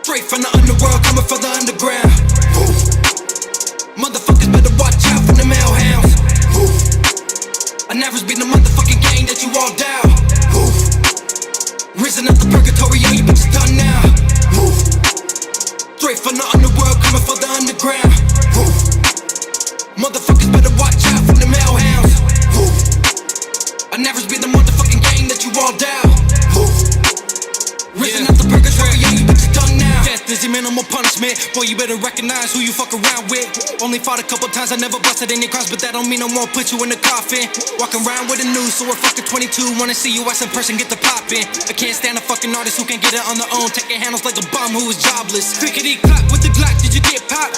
Straight from the underworld, coming from the underground. Woo. Motherfuckers better watch out from the male hounds. Woo. I never been the motherfucking gang that you all down. Woo. Risen out the purgatory, all you bitches done now. Woo. Straight from the underworld, coming from the underground. Woo. Motherfuckers better watch out from the male hounds. Woo. I never been the motherfucking gang that you all down. Woo. Risen out the purgatory, all you bitches done now. Death is your minimal punishment. Boy, you better recognize who you fuck around with. Only fought a couple times, I never busted any crimes, but that don't mean I won't put you in the coffin. Walking around with a noose, so a fucking 22. Wanna see you ass in person, get the poppin'. I can't stand a fucking artist who can't get it on their own. Taking handles like a bum who is jobless. Clickety clap with the Glock, did you get popped?